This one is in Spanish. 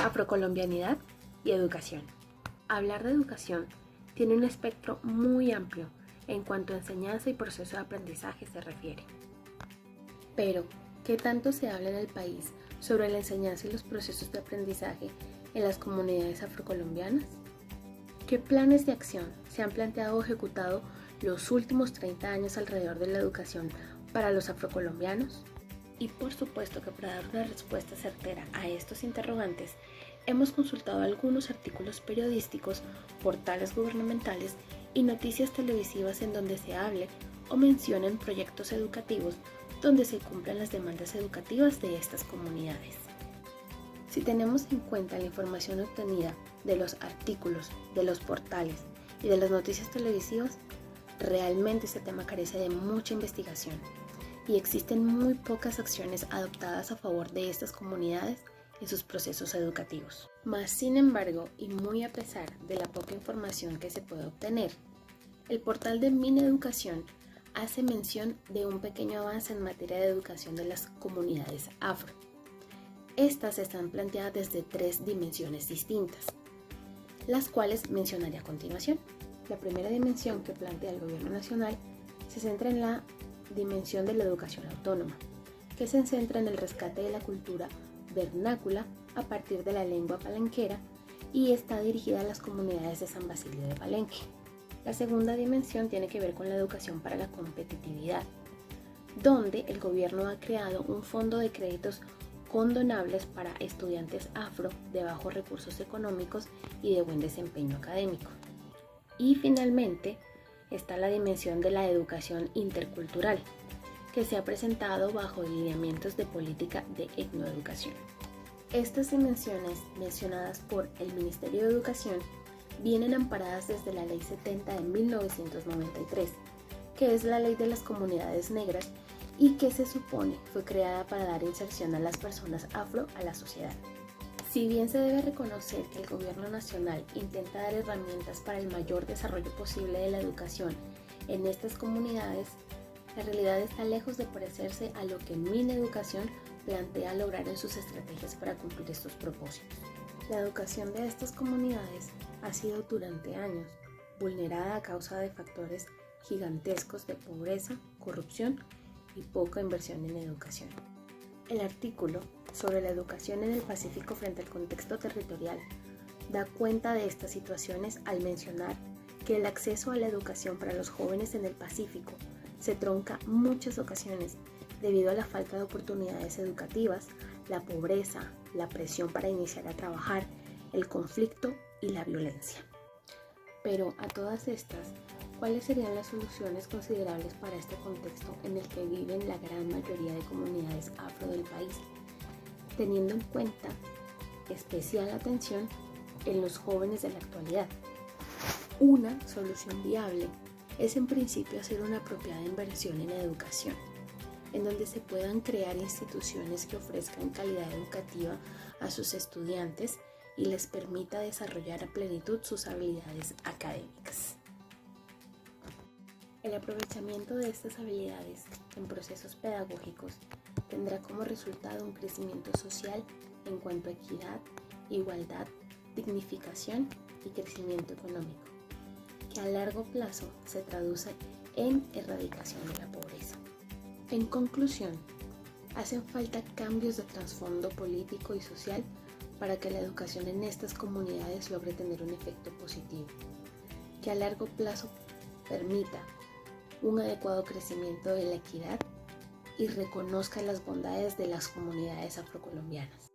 afrocolombianidad y educación. Hablar de educación tiene un espectro muy amplio en cuanto a enseñanza y proceso de aprendizaje se refiere. Pero, ¿qué tanto se habla en el país sobre la enseñanza y los procesos de aprendizaje en las comunidades afrocolombianas? ¿Qué planes de acción se han planteado o ejecutado los últimos 30 años alrededor de la educación para los afrocolombianos? Y por supuesto que para dar una respuesta certera a estos interrogantes, hemos consultado algunos artículos periodísticos, portales gubernamentales y noticias televisivas en donde se hable o mencionen proyectos educativos donde se cumplan las demandas educativas de estas comunidades. Si tenemos en cuenta la información obtenida de los artículos, de los portales y de las noticias televisivas, realmente este tema carece de mucha investigación y existen muy pocas acciones adoptadas a favor de estas comunidades en sus procesos educativos. Mas, sin embargo, y muy a pesar de la poca información que se puede obtener, el portal de Mineducación hace mención de un pequeño avance en materia de educación de las comunidades afro. Estas están planteadas desde 3 dimensiones distintas, las cuales mencionaré a continuación. La primera dimensión que plantea el Gobierno Nacional se centra en la dimensión de la educación autónoma, que se centra en el rescate de la cultura vernácula a partir de la lengua palenquera y está dirigida a las comunidades de San Basilio de Palenque. La segunda dimensión tiene que ver con la educación para la competitividad, donde el gobierno ha creado un fondo de créditos condonables para estudiantes afro de bajos recursos económicos y de buen desempeño académico. Y finalmente está la dimensión de la educación intercultural, que se ha presentado bajo lineamientos de política de etnoeducación. Estas dimensiones mencionadas por el Ministerio de Educación vienen amparadas desde la Ley 70 de 1993, que es la ley de las comunidades negras y que se supone fue creada para dar inserción a las personas afro a la sociedad. Si bien se debe reconocer que el Gobierno Nacional intenta dar herramientas para el mayor desarrollo posible de la educación en estas comunidades, la realidad está lejos de parecerse a lo que Mineducación plantea lograr en sus estrategias para cumplir estos propósitos. La educación de estas comunidades ha sido durante años vulnerada a causa de factores gigantescos de pobreza, corrupción y poca inversión en educación. El artículo sobre la educación en el Pacífico frente al contexto territorial da cuenta de estas situaciones al mencionar que el acceso a la educación para los jóvenes en el Pacífico se trunca muchas ocasiones debido a la falta de oportunidades educativas, la pobreza, la presión para iniciar a trabajar, el conflicto y la violencia. Pero a todas estas, ¿cuáles serían las soluciones considerables para este contexto en el que viven la gran mayoría de comunidades afro del país, teniendo en cuenta especial atención en los jóvenes de la actualidad? Una solución viable es en principio hacer una apropiada inversión en educación, en donde se puedan crear instituciones que ofrezcan calidad educativa a sus estudiantes y les permita desarrollar a plenitud sus habilidades académicas. El aprovechamiento de estas habilidades en procesos pedagógicos tendrá como resultado un crecimiento social en cuanto a equidad, igualdad, dignificación y crecimiento económico, que a largo plazo se traduce en erradicación de la pobreza. En conclusión, hacen falta cambios de trasfondo político y social para que la educación en estas comunidades logre tener un efecto positivo, que a largo plazo permita un adecuado crecimiento de la equidad y reconozca las bondades de las comunidades afrocolombianas.